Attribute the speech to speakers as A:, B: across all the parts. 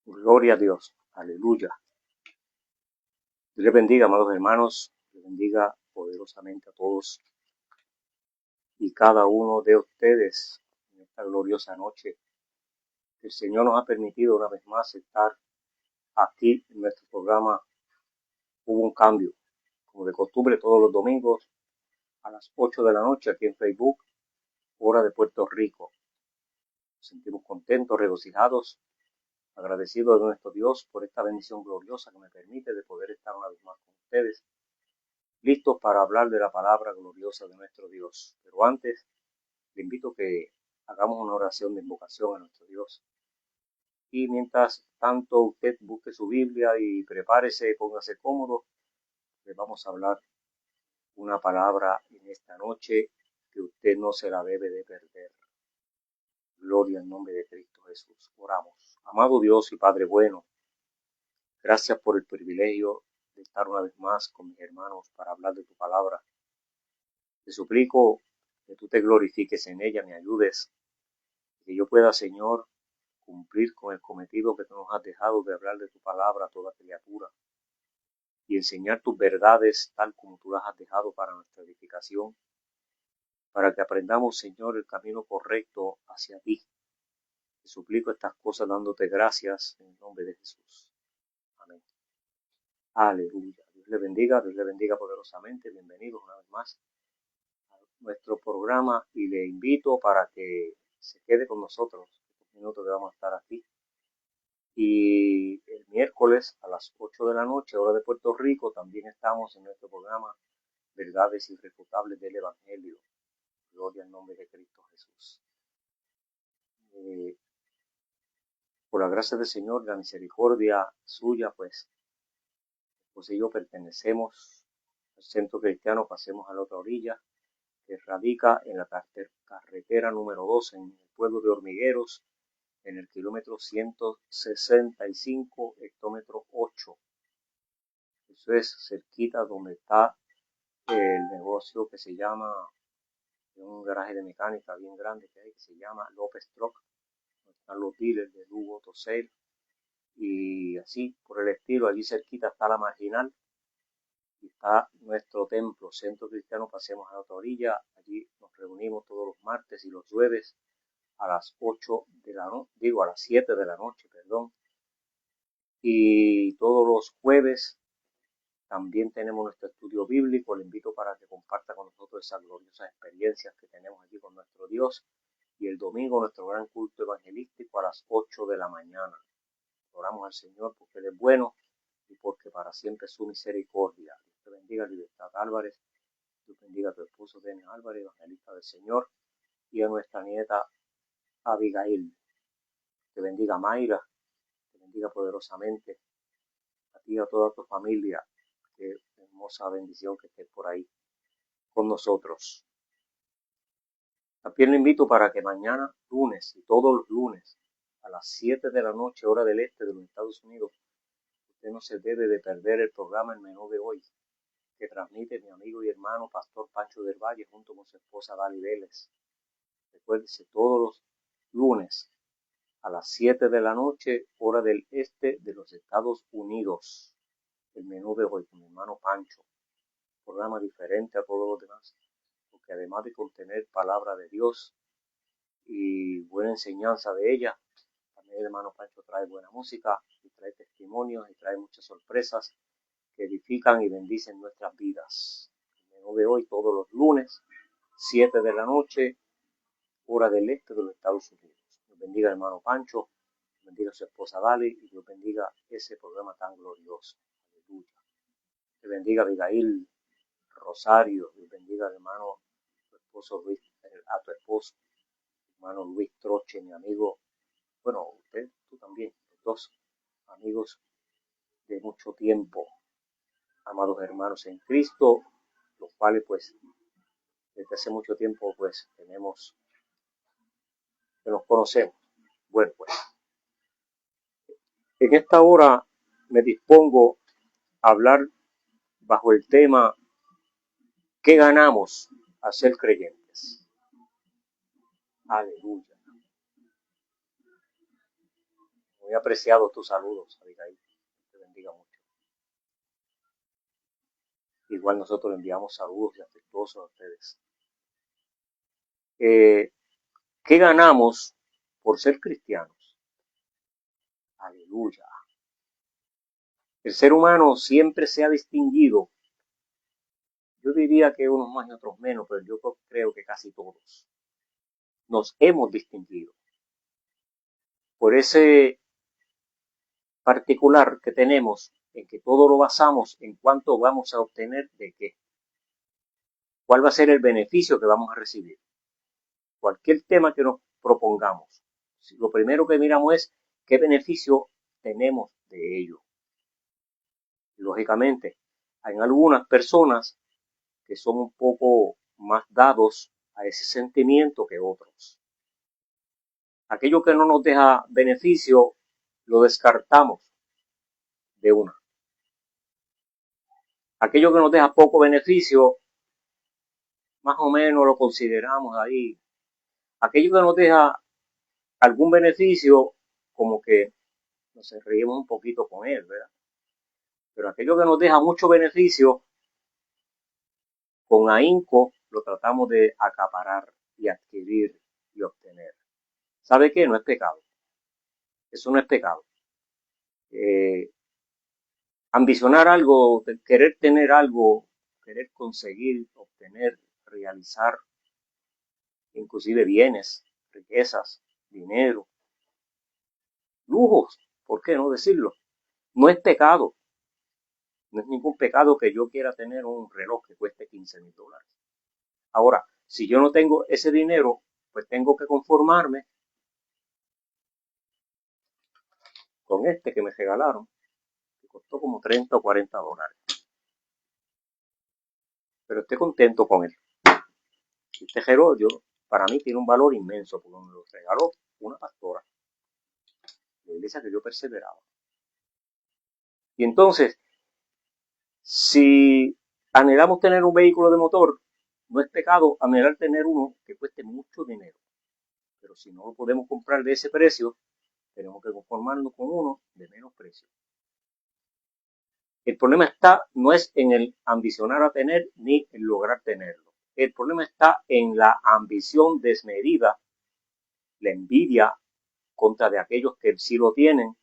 A: Gloria a Dios. Aleluya. Dios les bendiga, amados hermanos. Dios bendiga poderosamente a todos y cada uno de ustedes en esta gloriosa noche. El Señor nos ha permitido una vez más estar aquí en nuestro programa. Hubo un cambio, como de costumbre, todos los domingos a las 8 de la noche aquí en Facebook, hora de Puerto Rico. Nos sentimos contentos, regocijados, agradecidos de nuestro Dios por esta bendición gloriosa que me permite de poder estar una vez más con ustedes, listos para hablar de la palabra gloriosa de nuestro Dios. Pero antes, le invito a que hagamos una oración de invocación a nuestro Dios. Y mientras tanto usted busque su Biblia y prepárese, póngase cómodo, le vamos a hablar una palabra en esta noche que usted no se la debe de perder. Gloria al nombre de Cristo Jesús. Oramos. Amado Dios y Padre bueno, gracias por el privilegio de estar una vez más con mis hermanos para hablar de tu palabra. Te suplico que tú te glorifiques en ella, me ayudes, que yo pueda, Señor, cumplir con el cometido que tú nos has dejado de hablar de tu palabra a toda criatura y enseñar tus verdades tal como tú las has dejado para nuestra edificación, para que aprendamos, Señor, el camino correcto hacia ti. Te suplico estas cosas dándote gracias en el nombre de Jesús. Amén. Aleluya. Dios le bendiga poderosamente. Bienvenidos una vez más a nuestro programa y le invito para que se quede con nosotros estos minutos que vamos a estar aquí. Y el miércoles a las 8 de la noche, hora de Puerto Rico, también estamos en nuestro programa Verdades Irrefutables del Evangelio. Gloria al nombre de Cristo Jesús. Por la gracia del Señor, la misericordia suya, pues y yo pertenecemos al Centro Cristiano Pasemos a la Otra Orilla, que radica en la carretera número 2 en el pueblo de Hormigueros, en el kilómetro 165, hectómetro 8. Eso es cerquita donde está el negocio que se llama, un garaje de mecánica bien grande que hay, que se llama López Truck, donde están los dealers de Lugo, Tosel, y así por el estilo. Allí cerquita está la Marginal, y está nuestro templo, Centro Cristiano Pasemos a la Otra Orilla. Allí nos reunimos todos los martes y los jueves a las 8 de la noche, a las 7 de la noche, y todos los jueves también tenemos nuestro estudio bíblico. Le invito para que comparta con nosotros esas gloriosas experiencias que tenemos aquí con nuestro Dios. Y el domingo nuestro gran culto evangelístico a las 8 de la mañana. Oramos al Señor porque Él es bueno y porque para siempre es su misericordia. Dios te bendiga, Libertad Álvarez. Dios bendiga a tu esposo, Denis Álvarez, evangelista del Señor, y a nuestra nieta Abigail. Te bendiga, Mayra. Te bendiga poderosamente. A ti y a toda tu familia. Qué hermosa bendición que estés por ahí con nosotros. También le invito para que mañana, lunes, y todos los lunes, a las 7 de la noche, hora del este de los Estados Unidos, usted no se debe de perder el programa El Menú de Hoy, que transmite mi amigo y hermano Pastor Pancho del Valle junto con su esposa Dali Vélez. Recuérdese, todos los lunes a las 7 de la noche, hora del este de los Estados Unidos. El Menú de Hoy con mi hermano Pancho. Un programa diferente a todos los demás, porque además de contener palabra de Dios y buena enseñanza de ella, también el hermano Pancho trae buena música y trae testimonios y trae muchas sorpresas que edifican y bendicen nuestras vidas. El Menú de Hoy todos los lunes, 7 de la noche, hora del este de los Estados Unidos. Dios bendiga al hermano Pancho, Dios bendiga a su esposa Dali y Dios bendiga ese programa tan glorioso. Aleluya. Dios bendiga a Abigail Rosario, Dios bendiga al hermano, tu esposo Luis, a tu esposo, hermano Luis Troche, mi amigo. Bueno, usted, tú también, los dos amigos de mucho tiempo, amados hermanos en Cristo, los cuales pues desde hace mucho tiempo pues tenemos que nos conocemos. Bueno, pues en esta hora me dispongo a hablar bajo el tema ¿qué ganamos al ser creyentes? Aleluya. Muy apreciados tus saludos, Abigail. Te bendiga mucho. Igual nosotros enviamos saludos y afectuosos a ustedes. ¿Qué ganamos por ser cristianos? Aleluya. El ser humano siempre se ha distinguido, yo diría que unos más y otros menos, pero yo creo que casi todos nos hemos distinguido por ese particular que tenemos en que todo lo basamos en cuánto vamos a obtener de qué, cuál va a ser el beneficio que vamos a recibir. Cualquier tema que nos propongamos, lo primero que miramos es qué beneficio tenemos de ello. Lógicamente, hay algunas personas que son un poco más dados a ese sentimiento que otros. Aquello que no nos deja beneficio, lo descartamos de una. Aquello que nos deja poco beneficio, más o menos lo consideramos ahí. Aquello que nos deja algún beneficio, como que nos reímos un poquito con él, ¿verdad? Pero aquello que nos deja mucho beneficio, con ahínco lo tratamos de acaparar y adquirir y obtener. ¿Sabe qué? No es pecado. Eso no es pecado. Ambicionar algo, querer tener algo, querer conseguir, obtener, realizar, inclusive bienes, riquezas, dinero, lujos, ¿por qué no decirlo? No es pecado. No es ningún pecado que yo quiera tener un reloj que cueste $15,000. Ahora, si yo no tengo ese dinero, pues tengo que conformarme con este que me regalaron, que costó como $30 o $40. Pero estoy contento con él. Este reloj, para mí tiene un valor inmenso, porque me lo regaló una pastora de la iglesia que yo perseveraba. Y entonces, si anhelamos tener un vehículo de motor, no es pecado anhelar tener uno que cueste mucho dinero. Pero si no lo podemos comprar de ese precio, tenemos que conformarnos con uno de menos precio. El problema no es en el ambicionar a tener ni en lograr tenerlo. El problema está en la ambición desmedida, la envidia contra de aquellos que sí lo tienen.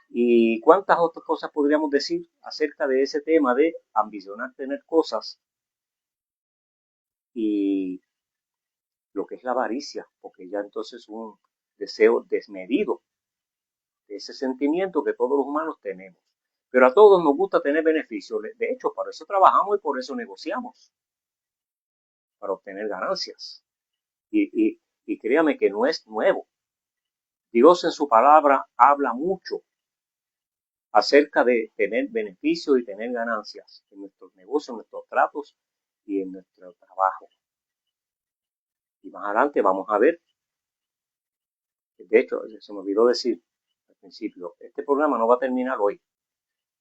A: ¿Y cuántas otras cosas podríamos decir acerca de ese tema de ambicionar tener cosas y lo que es la avaricia? Porque ya entonces es un deseo desmedido, ese sentimiento que todos los humanos tenemos. Pero a todos nos gusta tener beneficios. De hecho, por eso trabajamos y por eso negociamos, para obtener ganancias. Y créame que no es nuevo. Dios en su palabra habla mucho acerca de tener beneficios y tener ganancias en nuestros negocios, en nuestros tratos y en nuestro trabajo. Y más adelante vamos a ver. De hecho, se me olvidó decir al principio, este programa no va a terminar hoy.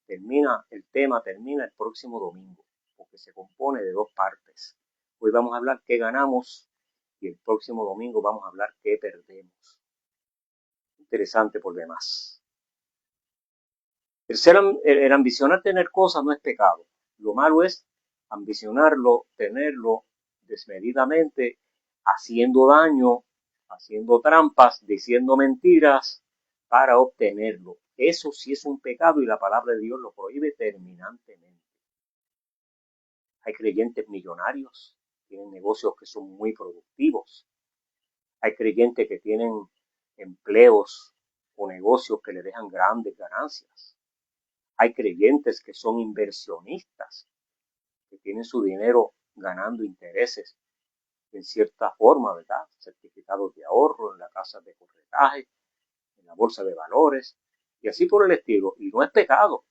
A: El tema termina el próximo domingo, porque se compone de dos partes. Hoy vamos a hablar qué ganamos y el próximo domingo vamos a hablar qué perdemos. Interesante por demás. El ambicionar tener cosas no es pecado. Lo malo es ambicionarlo, tenerlo desmedidamente, haciendo daño, haciendo trampas, diciendo mentiras para obtenerlo. Eso sí es un pecado y la palabra de Dios lo prohíbe terminantemente. Hay creyentes millonarios, tienen negocios que son muy productivos. Hay creyentes que tienen empleos o negocios que le dejan grandes ganancias. Hay creyentes que son inversionistas, que tienen su dinero ganando intereses en cierta forma, ¿verdad? Certificados de ahorro en la casa de corretaje, en la bolsa de valores y así por el estilo. Y no es pecado,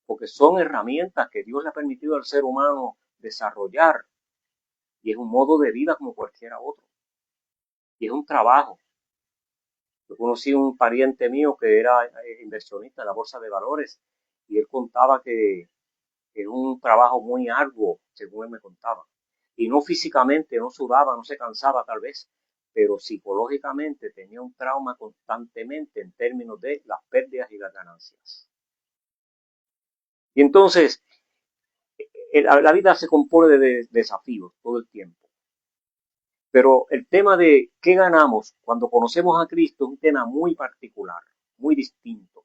A: porque son herramientas que Dios le ha permitido al ser humano desarrollar y es un modo de vida como cualquiera otro. Y es un trabajo. Yo conocí un pariente mío que era inversionista en la bolsa de valores y él contaba que es un trabajo muy arduo, según él me contaba. Y no físicamente, no sudaba, no se cansaba tal vez, pero psicológicamente tenía un trauma constantemente en términos de las pérdidas y las ganancias. Y entonces, la vida se compone de desafíos todo el tiempo. Pero el tema de qué ganamos cuando conocemos a Cristo es un tema muy particular, muy distinto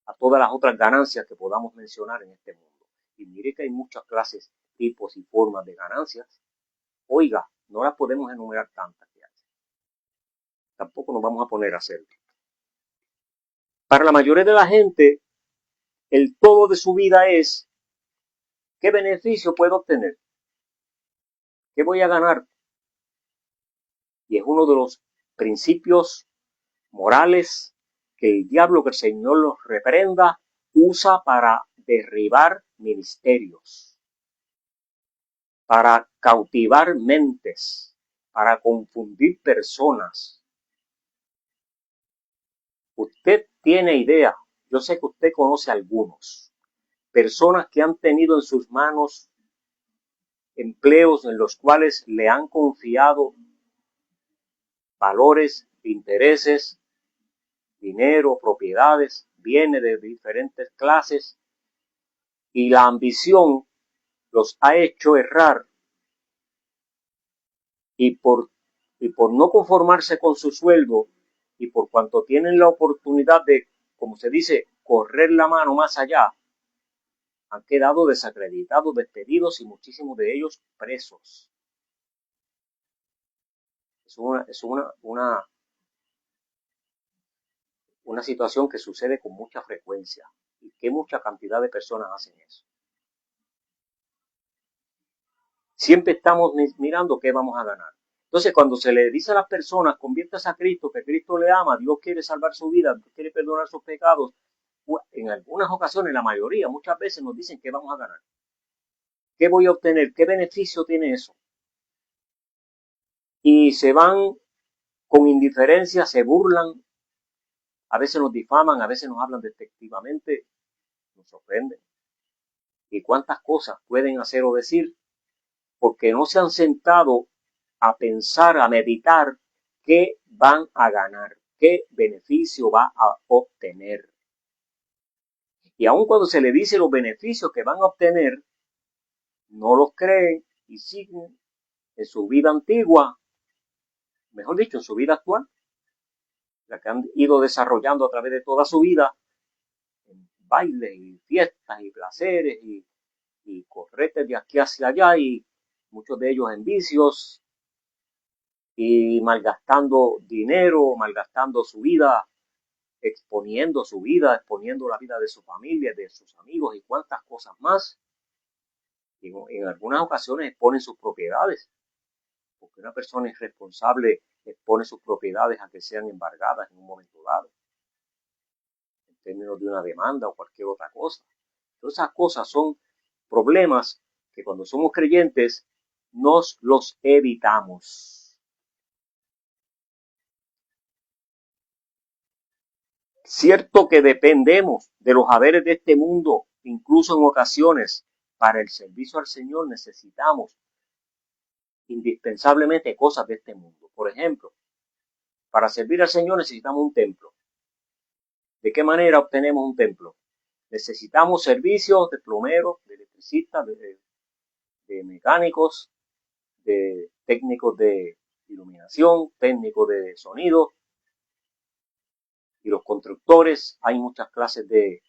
A: a todas las otras ganancias que podamos mencionar en este mundo. Y mire que hay muchas clases, tipos y formas de ganancias. Oiga, no las podemos enumerar tantas que hay. Tampoco nos vamos a poner a hacerlo. Para la mayoría de la gente, el todo de su vida es ¿qué beneficio puedo obtener? ¿Qué voy a ganar? Y es uno de los principios morales que el diablo, que el Señor los reprenda, usa para derribar ministerios, para cautivar mentes, para confundir personas. Usted tiene idea, yo sé que usted conoce a algunos, personas que han tenido en sus manos empleos en los cuales le han confiado valores, intereses, dinero, propiedades, bienes de diferentes clases, y la ambición los ha hecho errar, y por no conformarse con su sueldo, y por cuanto tienen la oportunidad de, como se dice, correr la mano más allá, han quedado desacreditados, despedidos y muchísimos de ellos presos. Es una situación que sucede con mucha frecuencia, y que mucha cantidad de personas hacen eso. Siempre estamos mirando qué vamos a ganar. Entonces, cuando se le dice a las personas, conviértase a Cristo, que Cristo le ama, Dios quiere salvar su vida, Dios quiere perdonar sus pecados, en algunas ocasiones, la mayoría, muchas veces nos dicen qué vamos a ganar. ¿Qué voy a obtener? ¿Qué beneficio tiene eso? Y se van con indiferencia, se burlan, a veces nos difaman, a veces nos hablan despectivamente, nos ofenden. ¿Y cuántas cosas pueden hacer o decir? Porque no se han sentado a pensar, a meditar qué van a ganar, qué beneficio va a obtener. Y aun cuando se le dice los beneficios que van a obtener, no los creen y siguen en su vida antigua, mejor dicho, en su vida actual, la que han ido desarrollando a través de toda su vida, en bailes y fiestas y placeres y corretes de aquí hacia allá, y muchos de ellos en vicios, y malgastando dinero, malgastando su vida, exponiendo su vida, exponiendo la vida de su familia, de sus amigos y cuantas cosas más. Y en algunas ocasiones exponen sus propiedades, porque una persona irresponsable expone sus propiedades a que sean embargadas en un momento dado, en términos de una demanda o cualquier otra cosa. Todas esas cosas son problemas que cuando somos creyentes nos los evitamos. Cierto que dependemos de los haberes de este mundo, incluso en ocasiones, para el servicio al Señor necesitamos indispensablemente cosas de este mundo. Por ejemplo, para servir al Señor necesitamos un templo. ¿De qué manera obtenemos un templo? Necesitamos servicios de plomeros, de electricistas, de mecánicos, de técnicos de iluminación, técnicos de sonido, y los constructores. Hay muchas clases de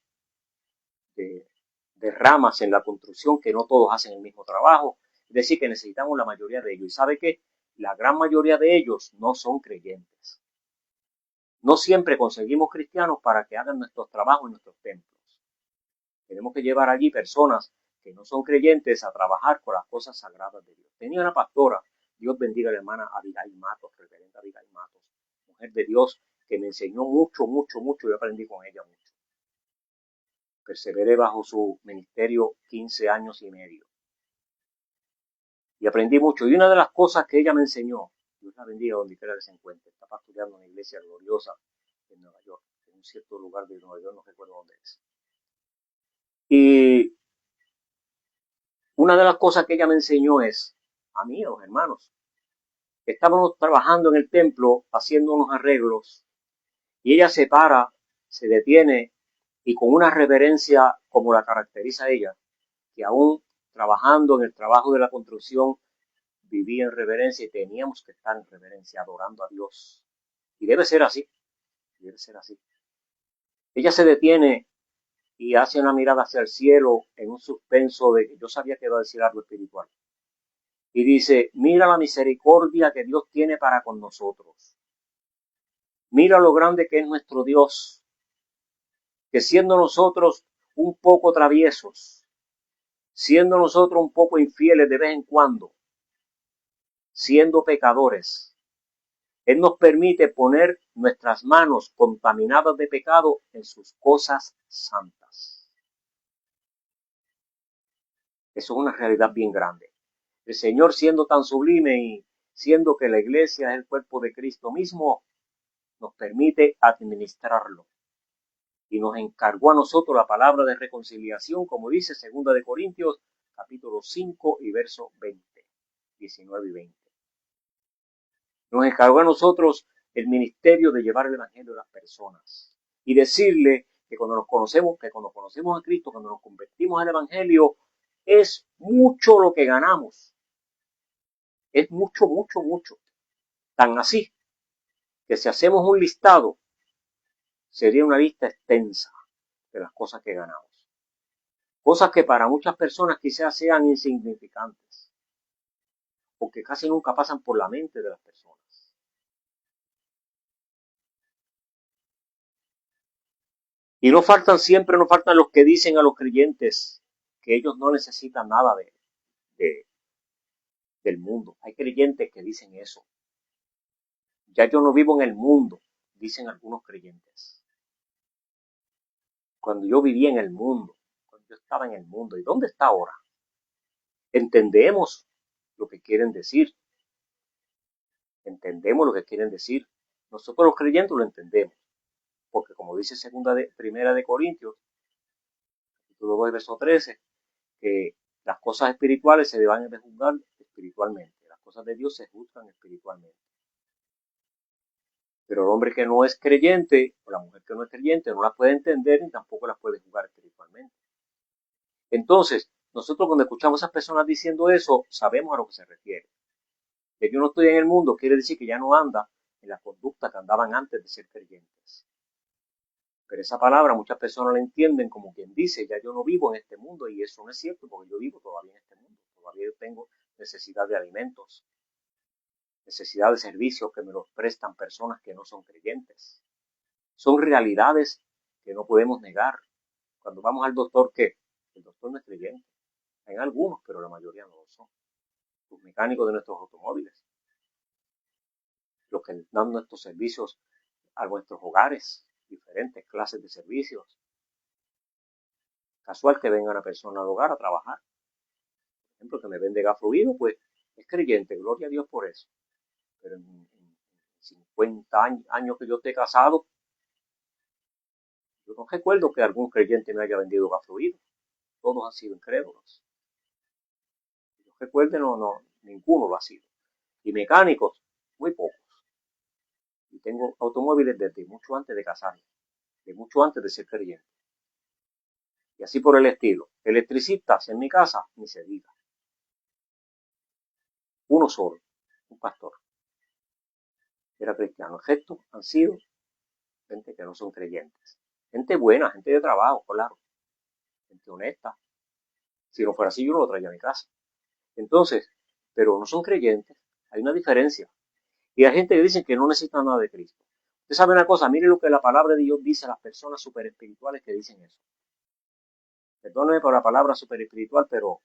A: ramas en la construcción que no todos hacen el mismo trabajo. Es decir, que necesitamos la mayoría de ellos. ¿Y sabe qué? La gran mayoría de ellos no son creyentes. No siempre conseguimos cristianos para que hagan nuestros trabajos en nuestros templos. Tenemos que llevar allí personas que no son creyentes a trabajar con las cosas sagradas de Dios. Tenía una pastora, Dios bendiga a la hermana Abigail Matos, reverenda Abigail Matos, mujer de Dios, que me enseñó mucho, yo aprendí con ella mucho. Perseveré bajo su ministerio 15 años y medio. Y aprendí mucho. Y una de las cosas que ella me enseñó, Dios la bendiga donde quiera que se encuentre, está pastoreando una iglesia gloriosa en Nueva York, en un cierto lugar de Nueva York, no recuerdo dónde es. Y una de las cosas que ella me enseñó es, a mí, a los hermanos, estábamos trabajando en el templo, haciendo unos arreglos, y ella se para, se detiene, y con una reverencia como la caracteriza a ella, que aún trabajando en el trabajo de la construcción, vivía en reverencia y teníamos que estar en reverencia, adorando a Dios. Y debe ser así, debe ser así. Ella se detiene y hace una mirada hacia el cielo en un suspenso de que yo sabía que iba a decir algo espiritual. Y dice, mira la misericordia que Dios tiene para con nosotros. Mira lo grande que es nuestro Dios, que siendo nosotros un poco traviesos, siendo nosotros un poco infieles de vez en cuando, siendo pecadores, Él nos permite poner nuestras manos contaminadas de pecado en sus cosas santas. Eso es una realidad bien grande. El Señor, siendo tan sublime y siendo que la iglesia es el cuerpo de Cristo mismo, nos permite administrarlo. Y nos encargó a nosotros la palabra de reconciliación, como dice 2 de Corintios, capítulo 5 y verso 20, 19 y 20. Nos encargó a nosotros el ministerio de llevar el evangelio a las personas y decirle que cuando conocemos a Cristo, cuando nos convertimos al evangelio, es mucho lo que ganamos. Es mucho, mucho, mucho. Tan así que si hacemos un listado, sería una lista extensa de las cosas que ganamos. Cosas que para muchas personas quizás sean insignificantes, porque casi nunca pasan por la mente de las personas. Y no faltan siempre, no faltan los que dicen a los creyentes que ellos no necesitan nada de, del mundo. Hay creyentes que dicen eso. Ya yo no vivo en el mundo, dicen algunos creyentes. Cuando yo vivía en el mundo, cuando yo estaba en el mundo, ¿y dónde está ahora? Entendemos lo que quieren decir. Entendemos lo que quieren decir. Nosotros los creyentes lo entendemos. Porque como dice primera de Corintios, capítulo 2, verso 13, que las cosas espirituales se deben de juzgar espiritualmente. Las cosas de Dios se juzgan espiritualmente. Pero el hombre que no es creyente, o la mujer que no es creyente, no las puede entender ni tampoco las puede juzgar espiritualmente. Entonces, nosotros cuando escuchamos a esas personas diciendo eso, sabemos a lo que se refiere. Que yo no estoy en el mundo quiere decir que ya no anda en la conducta que andaban antes de ser creyentes. Pero esa palabra muchas personas la entienden como quien dice, ya yo no vivo en este mundo, y eso no es cierto porque yo vivo todavía en este mundo. Todavía yo tengo necesidad de alimentos, necesidad de servicios que me los prestan personas que no son creyentes. Son realidades que no podemos negar. Cuando vamos al doctor, ¿qué? El doctor no es creyente. Hay algunos, pero la mayoría no lo son. Los mecánicos de nuestros automóviles, los que dan nuestros servicios a nuestros hogares, diferentes clases de servicios. Casual que venga una persona al hogar a trabajar. Por ejemplo, que me vende gas fluido, pues es creyente, gloria a Dios por eso. Pero en 50 años que yo esté casado, yo no recuerdo que algún creyente me haya vendido gas fluido. Todos han sido incrédulos. Yo recuerde, ninguno lo ha sido. Y mecánicos, muy pocos. Y tengo automóviles desde mucho antes de casarme, de mucho antes de ser creyente. Y así por el estilo. Electricistas en mi casa, ni se diga. Uno solo, un pastor. Era cristiano. El resto han sido gente que no son creyentes. Gente buena, gente de trabajo, claro. Gente honesta. Si no fuera así, yo no lo traía a mi casa. Entonces, pero no son creyentes. Hay una diferencia. Y hay gente que dice que no necesita nada de Cristo. Usted sabe una cosa, mire lo que la palabra de Dios dice a las personas super espirituales que dicen eso. Perdóneme por la palabra super espiritual, pero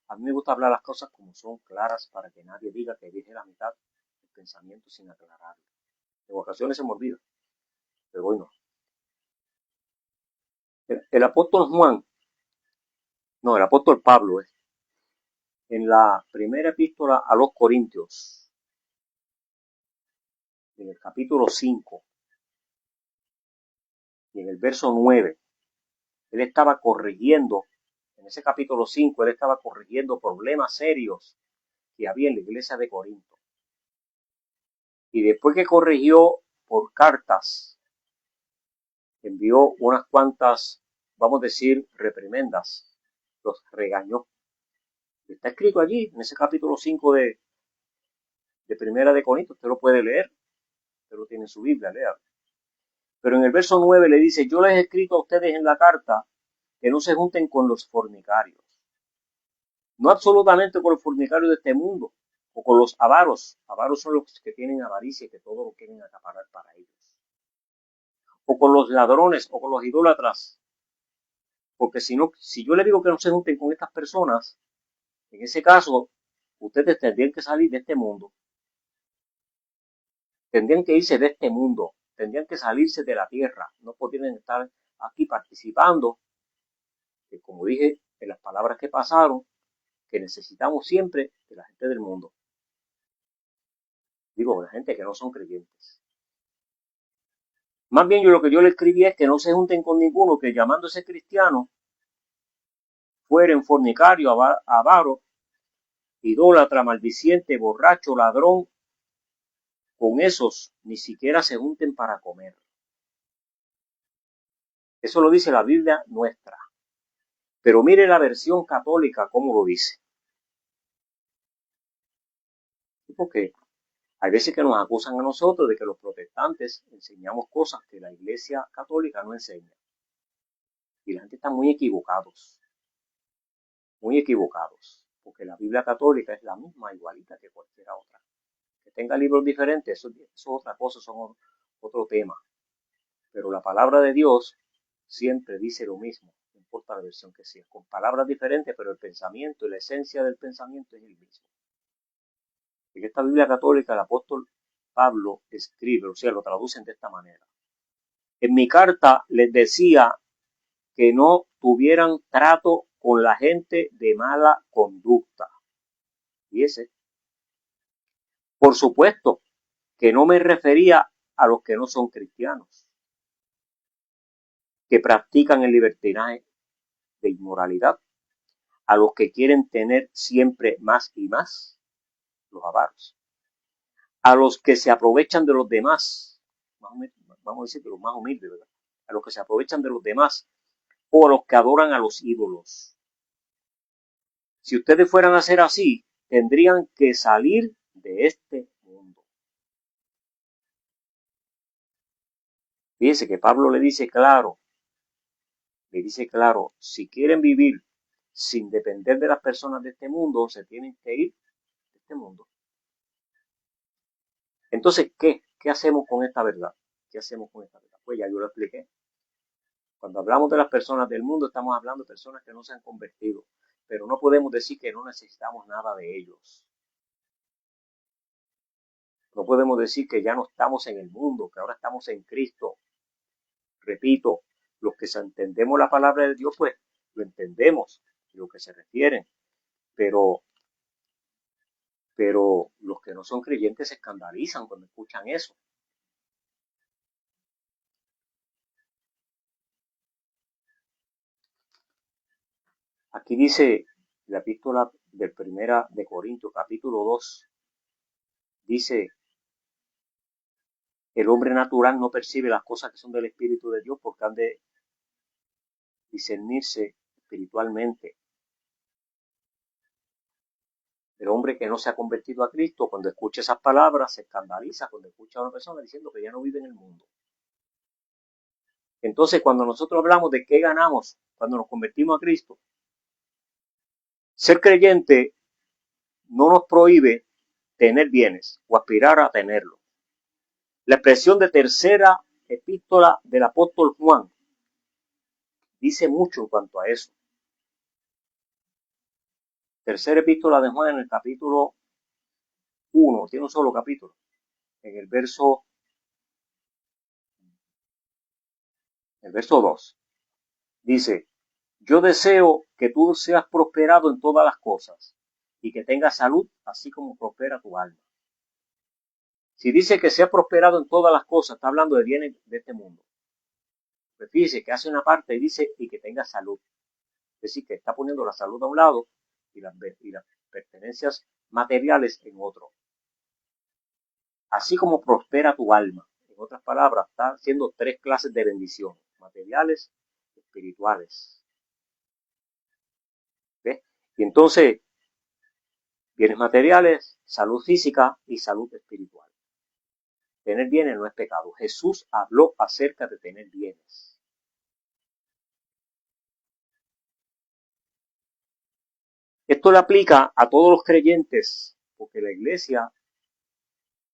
A: a mí me gusta hablar las cosas como son, claras, para que nadie diga que dije la mitad del pensamiento sin aclararlo. En ocasiones se me olvida, pero hoy no. El apóstol Juan, no, el apóstol Pablo, en la primera epístola a los Corintios, en el capítulo 5 y en el verso 9, él estaba corrigiendo, en ese capítulo 5, él estaba corrigiendo problemas serios que había en la iglesia de Corinto. Y después que corrigió por cartas, envió unas cuantas, vamos a decir, reprimendas, los regañó. Está escrito allí, en ese capítulo 5 de Primera de Corintios, usted lo puede leer, usted lo tiene en su Biblia, léalo. Pero en el verso 9 le dice, yo les he escrito a ustedes en la carta que no se junten con los fornicarios. No absolutamente con los fornicarios de este mundo, o con los avaros. Avaros son los que tienen avaricia y que todo lo quieren acaparar para ellos. O con los ladrones, o con los idólatras. Porque si yo le digo que no se junten con estas personas, en ese caso, ustedes tendrían que salir de este mundo. Tendrían que irse de este mundo. Tendrían que salirse de la tierra. No podrían estar aquí participando, que como dije en las palabras que pasaron, que necesitamos siempre de la gente del mundo. Digo, la gente que no son creyentes. Más bien lo que yo le escribí es que no se junten con ninguno que llamándose cristiano fueren fornicario, avaro, idólatra, maldiciente, borracho, ladrón. Con esos ni siquiera se junten para comer. Eso lo dice la Biblia nuestra. Pero mire la versión católica cómo lo dice. Porque hay veces que nos acusan a nosotros de que los protestantes enseñamos cosas que la Iglesia católica no enseña. Y la gente está muy equivocados. Muy equivocados. Porque la Biblia católica es la misma, igualita que cualquier otra. Que tenga libros diferentes, eso es otra cosa, son otro tema. Pero la palabra de Dios siempre dice lo mismo, no importa la versión que sea, con palabras diferentes, pero el pensamiento y la esencia del pensamiento es el mismo. En esta Biblia católica el apóstol Pablo escribe, o sea, lo traducen de esta manera. En mi carta les decía que no tuvieran trato con la gente de mala conducta. Y ese, por supuesto, que no me refería a los que no son cristianos, que practican el libertinaje de inmoralidad, a los que quieren tener siempre más y más, los avaros, a los que se aprovechan de los demás, vamos a decir de los más humildes, ¿verdad? A los que se aprovechan de los demás, o a los que adoran a los ídolos. Si ustedes fueran a ser así, tendrían que salir de este mundo. Fíjense que Pablo le dice claro, si quieren vivir sin depender de las personas de este mundo, se tienen que ir de este mundo. Entonces, ¿qué hacemos con esta verdad? ¿Qué hacemos con esta verdad? Pues ya yo lo expliqué. Cuando hablamos de las personas del mundo, estamos hablando de personas que no se han convertido, pero no podemos decir que no necesitamos nada de ellos. No podemos decir que ya no estamos en el mundo, que ahora estamos en Cristo. Repito, los que entendemos la palabra de Dios, pues lo entendemos, a lo que se refieren, pero los que no son creyentes se escandalizan cuando escuchan eso. Aquí dice la epístola de Primera de Corintios, capítulo 2, dice, el hombre natural no percibe las cosas que son del Espíritu de Dios porque han de discernirse espiritualmente. El hombre que no se ha convertido a Cristo, cuando escucha esas palabras, se escandaliza cuando escucha a una persona diciendo que ya no vive en el mundo. Entonces, cuando nosotros hablamos de qué ganamos cuando nos convertimos a Cristo, ser creyente no nos prohíbe tener bienes o aspirar a tenerlos. La expresión de tercera epístola del apóstol Juan dice mucho en cuanto a eso. Tercera epístola de Juan en el capítulo 1, tiene un solo capítulo, en el verso 2, dice, yo deseo que tú seas prosperado en todas las cosas y que tengas salud, así como prospera tu alma. Si dice que sea prosperado en todas las cosas, está hablando de bienes de este mundo. Pues fíjese que hace una parte y dice y que tenga salud. Es decir, que está poniendo la salud a un lado y las pertenencias materiales en otro. así como prospera tu alma. En otras palabras, está haciendo 3 clases de bendiciones, materiales, espirituales. ¿Ves? Y entonces, bienes materiales, salud física y salud espiritual. Tener bienes no es pecado. Jesús habló acerca de tener bienes. Esto le aplica a todos los creyentes, porque la iglesia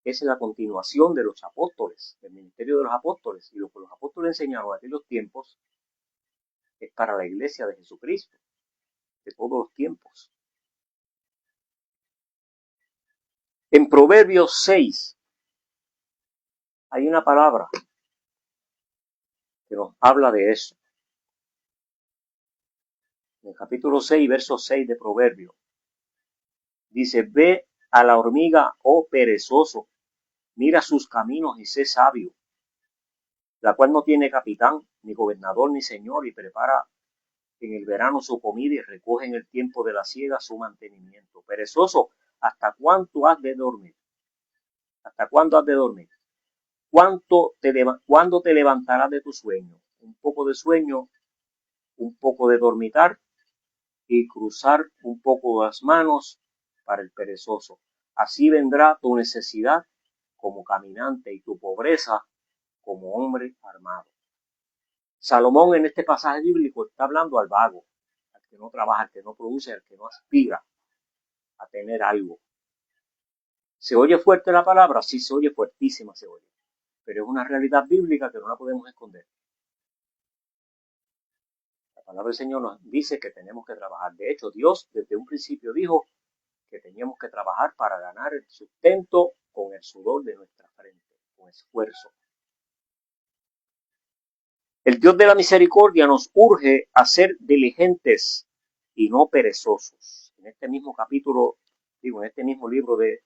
A: es la continuación de los apóstoles, del ministerio de los apóstoles. Y lo que los apóstoles enseñaron en aquellos tiempos es para la iglesia de Jesucristo, de todos los tiempos. En Proverbios 6 hay una palabra que nos habla de eso. En el capítulo 6, verso 6 de Proverbios, dice: ve a la hormiga, oh perezoso, mira sus caminos y sé sabio, la cual no tiene capitán, ni gobernador, ni señor, y prepara en el verano su comida y recoge en el tiempo de la siega su mantenimiento. Perezoso, ¿hasta cuánto has de dormir? ¿Hasta cuándo has de dormir? ¿Cuándo te levantarás de tu sueño? Un poco de sueño, un poco de dormitar y cruzar un poco las manos para el perezoso. Así vendrá tu necesidad como caminante y tu pobreza como hombre armado. Salomón en este pasaje bíblico está hablando al vago, al que no trabaja, al que no produce, al que no aspira a tener algo. ¿Se oye fuerte la palabra? Sí, se oye fuertísima, se oye. Pero es una realidad bíblica que no la podemos esconder. La palabra del Señor nos dice que tenemos que trabajar. De hecho, Dios desde un principio dijo que teníamos que trabajar para ganar el sustento con el sudor de nuestra frente, con esfuerzo. El Dios de la misericordia nos urge a ser diligentes y no perezosos. En este mismo capítulo, en este mismo libro de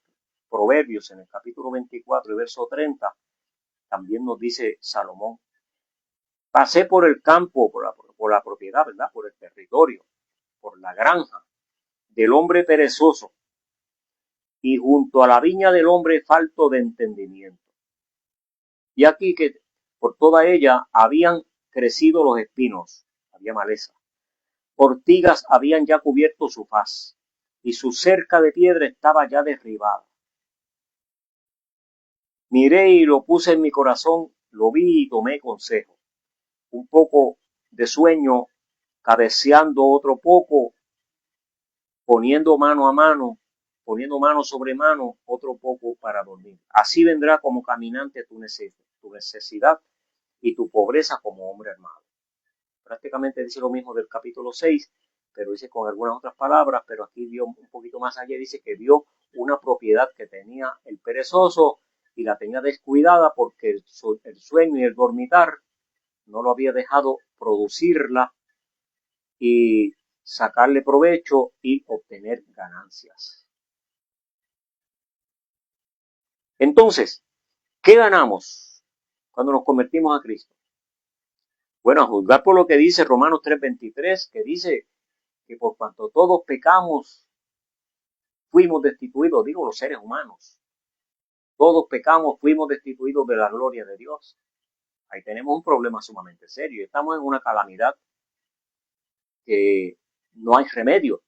A: Proverbios, en el capítulo 24 y verso 30, también nos dice Salomón: pasé por el campo, por la propiedad, ¿verdad? Por el territorio, por la granja del hombre perezoso y junto a la viña del hombre falto de entendimiento. Y aquí que por toda ella habían crecido los espinos, había maleza. Ortigas habían ya cubierto su faz y su cerca de piedra estaba ya derribada. Miré y lo puse en mi corazón, lo vi y tomé consejo. Un poco de sueño, cabeceando otro poco, poniendo mano sobre mano, otro poco para dormir. Así vendrá como caminante tu necesidad y tu pobreza como hombre armado. Prácticamente dice lo mismo del capítulo 6, pero dice con algunas otras palabras, pero aquí vio un poquito más allá, dice que vio una propiedad que tenía el perezoso y la tenía descuidada porque el sueño y el dormitar no lo había dejado producirla y sacarle provecho y obtener ganancias. Entonces, ¿qué ganamos cuando nos convertimos a Cristo? Bueno, a juzgar por lo que dice Romanos 3:23, que dice que por cuanto todos pecamos, fuimos destituidos, digo los seres humanos. Todos pecamos, fuimos destituidos de la gloria de Dios. Ahí tenemos un problema sumamente serio. Estamos en una calamidad que no hay remedio.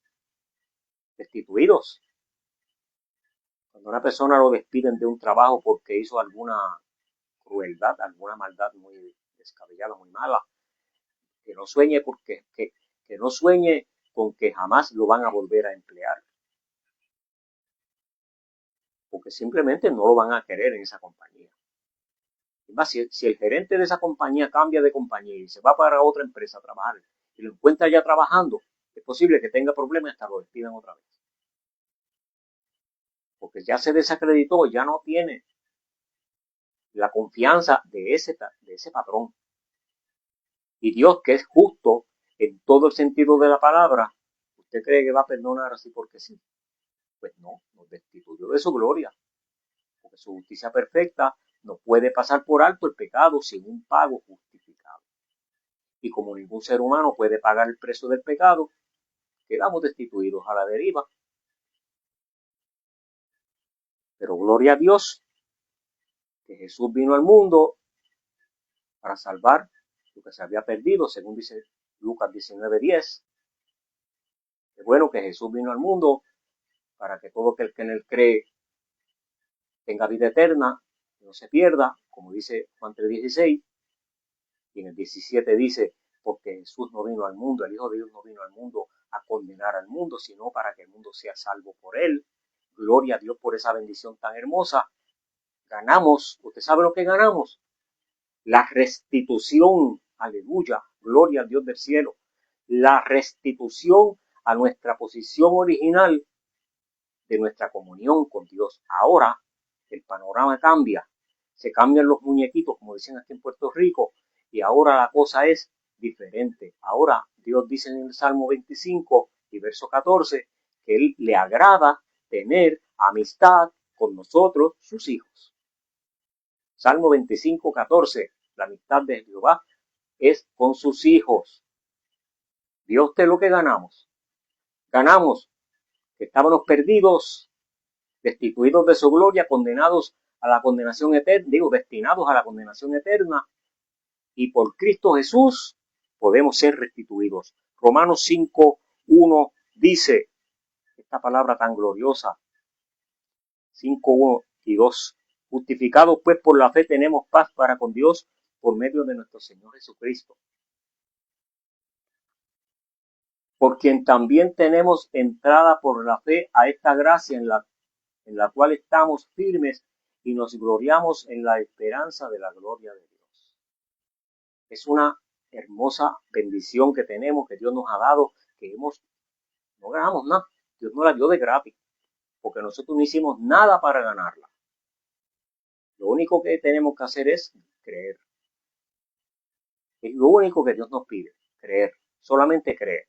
A: Destituidos. Cuando una persona lo despiden de un trabajo porque hizo alguna crueldad, alguna maldad muy descabellada, muy mala, que no sueñe que no sueñe con que jamás lo van a volver a emplear. Porque simplemente no lo van a querer en esa compañía. Más, si el gerente de esa compañía cambia de compañía y se va para otra empresa a trabajar y lo encuentra ya trabajando, es posible que tenga problemas hasta lo despidan otra vez. Porque ya se desacreditó, ya no tiene la confianza de ese patrón. Y Dios, que es justo en todo el sentido de la palabra, ¿usted cree que va a perdonar así porque sí? Pues no, nos destituyó de su gloria. Porque su justicia perfecta no puede pasar por alto el pecado sin un pago justificado. Y como ningún ser humano puede pagar el precio del pecado, quedamos destituidos a la deriva. Pero gloria a Dios que Jesús vino al mundo para salvar lo que se había perdido, según dice Lucas 19:10. Es bueno que Jesús vino al mundo para que todo aquel que en él cree tenga vida eterna, que no se pierda, como dice Juan 3:16, y en el 17 dice, porque Jesús no vino al mundo, el Hijo de Dios no vino al mundo a condenar al mundo, sino para que el mundo sea salvo por él. Gloria a Dios por esa bendición tan hermosa. Ganamos, ¿usted sabe lo que ganamos? La restitución, aleluya, gloria al Dios del cielo, la restitución a nuestra posición original de nuestra comunión con Dios. Ahora el panorama cambia, se cambian los muñequitos, como dicen aquí en Puerto Rico, y ahora la cosa es diferente. Ahora Dios dice en el Salmo 25 y verso 14 que Él le agrada tener amistad con nosotros, sus hijos. Salmo 25, 14, la amistad de Jehová es con sus hijos. ¿Vio usted lo que ganamos? Ganamos que estábamos perdidos, destituidos de su gloria, condenados a la condenación eterna, destinados a la condenación eterna, y por Cristo Jesús podemos ser restituidos. Romanos 5, 1 dice esta palabra tan gloriosa, 5, 1 y 2. Justificados pues por la fe tenemos paz para con Dios por medio de nuestro Señor Jesucristo, por quien también tenemos entrada por la fe a esta gracia en la cual estamos firmes y nos gloriamos en la esperanza de la gloria de Dios. Es una hermosa bendición que tenemos, que Dios nos ha dado, que no ganamos nada, Dios nos la dio de gratis, porque nosotros no hicimos nada para ganarla. Lo único que tenemos que hacer es creer. Es lo único que Dios nos pide, creer, solamente creer.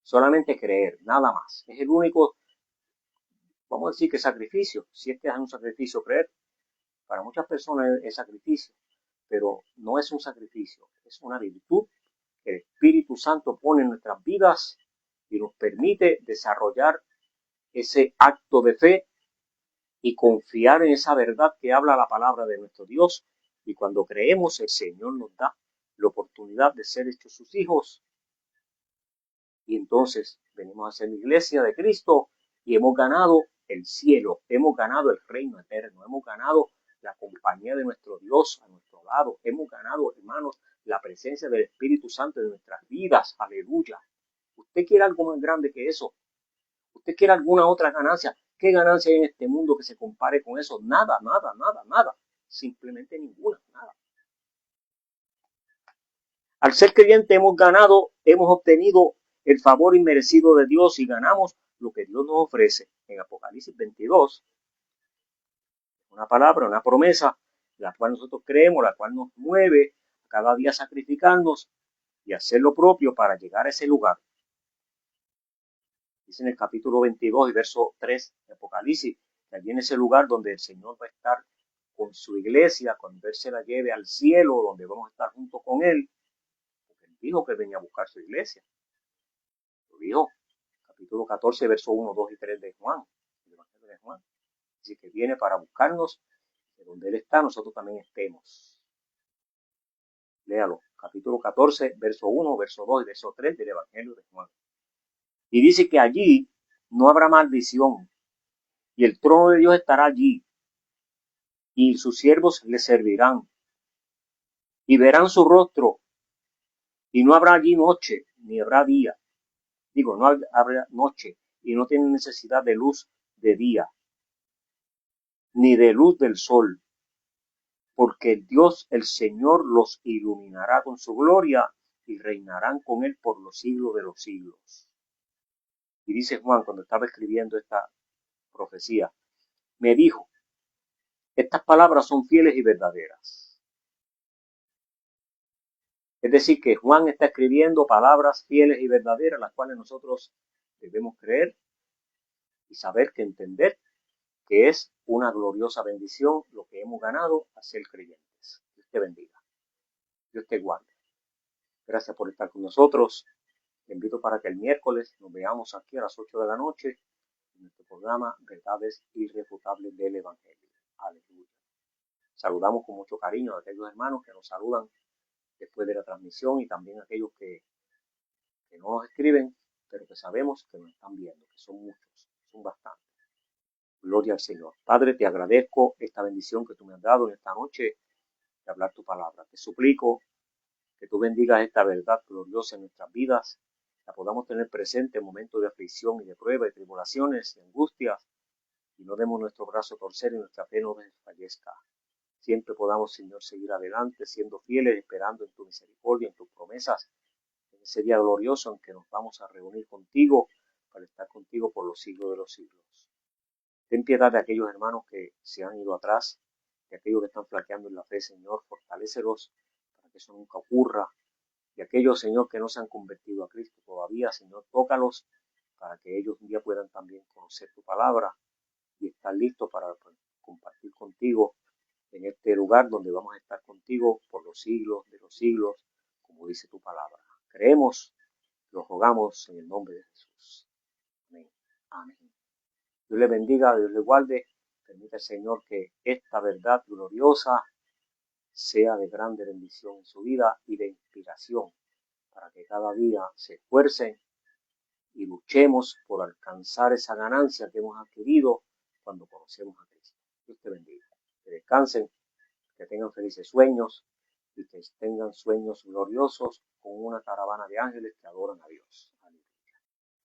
A: Solamente creer, nada más. Es el único, vamos a decir que sacrificio, si es que es un sacrificio creer. Para muchas personas es sacrificio, pero no es un sacrificio, es una virtud que el Espíritu Santo pone en nuestras vidas y nos permite desarrollar ese acto de fe y confiar en esa verdad que habla la palabra de nuestro Dios. Y cuando creemos, el Señor nos da la oportunidad de ser hechos sus hijos. Y entonces venimos a ser la iglesia de Cristo y hemos ganado el cielo, hemos ganado el reino eterno, hemos ganado la compañía de nuestro Dios a nuestro lado, hemos ganado, hermanos, la presencia del Espíritu Santo en nuestras vidas, aleluya. ¿Usted quiere algo más grande que eso? ¿Usted quiere alguna otra ganancia? ¿Qué ganancia hay en este mundo que se compare con eso? Nada, nada, nada, nada. Simplemente ninguna, nada. Al ser creyente hemos ganado, hemos obtenido el favor inmerecido de Dios y ganamos lo que Dios nos ofrece. En Apocalipsis 22, una palabra, una promesa, la cual nosotros creemos, la cual nos mueve cada día a sacrificarnos y hacer lo propio para llegar a ese lugar. Dice en el capítulo 22 y verso 3 de Apocalipsis, que allí en ese lugar donde el Señor va a estar con su iglesia, cuando Él se la lleve al cielo, donde vamos a estar junto con Él, porque Él dijo que venía a buscar su iglesia. Lo dijo, capítulo 14, verso 1, 2 y 3 de Juan, el Evangelio de Juan. Así que viene para buscarnos, de donde Él está, nosotros también estemos. Léalo, capítulo 14, verso 1, verso 2 y verso 3 del Evangelio de Juan. Y dice que allí no habrá maldición, y el trono de Dios estará allí, y sus siervos le servirán, y verán su rostro, y no habrá allí noche, ni habrá día. No habrá noche, y no tienen necesidad de luz de día, ni de luz del sol, porque Dios, el Señor, los iluminará con su gloria, y reinarán con Él por los siglos de los siglos. Y dice Juan, cuando estaba escribiendo esta profecía, me dijo, estas palabras son fieles y verdaderas. Es decir, que Juan está escribiendo palabras fieles y verdaderas, las cuales nosotros debemos creer y saber que entender que es una gloriosa bendición lo que hemos ganado a ser creyentes. Dios te bendiga. Dios te guarde. Gracias por estar con nosotros. Te invito para que el miércoles nos veamos aquí a las 8 de la noche en nuestro programa Verdades Irrefutables del Evangelio. Aleluya. Saludamos con mucho cariño a aquellos hermanos que nos saludan después de la transmisión y también a aquellos que no nos escriben, pero que sabemos que nos están viendo, que son muchos, son bastantes. Gloria al Señor. Padre, te agradezco esta bendición que tú me has dado en esta noche de hablar tu palabra. Te suplico que tú bendigas esta verdad gloriosa en nuestras vidas, la podamos tener presente en momentos de aflicción y de prueba, de tribulaciones, de angustias, y no demos nuestro brazo a torcer y nuestra fe no desfallezca. Siempre podamos, Señor, seguir adelante, siendo fieles, esperando en tu misericordia, en tus promesas, en ese día glorioso en que nos vamos a reunir contigo para estar contigo por los siglos de los siglos. Ten piedad de aquellos hermanos que se han ido atrás, de aquellos que están flaqueando en la fe, Señor, fortalécelos para que eso nunca ocurra. De aquellos, Señor, que no se han convertido a Cristo todavía, Señor, tócalos para que ellos un día puedan también conocer tu palabra y estar listos para compartir contigo en este lugar donde vamos a estar contigo por los siglos de los siglos, como dice tu palabra. Creemos, lo rogamos en el nombre de Jesús. Amén. Amén. Dios le bendiga, Dios le guarde. Permita, Señor, que esta verdad gloriosa sea de grande bendición en su vida y de inspiración para que cada día se esfuercen y luchemos por alcanzar esa ganancia que hemos adquirido cuando conocemos a Cristo. Dios te bendiga. Que descansen, que tengan felices sueños y que tengan sueños gloriosos con una caravana de ángeles que adoran a Dios.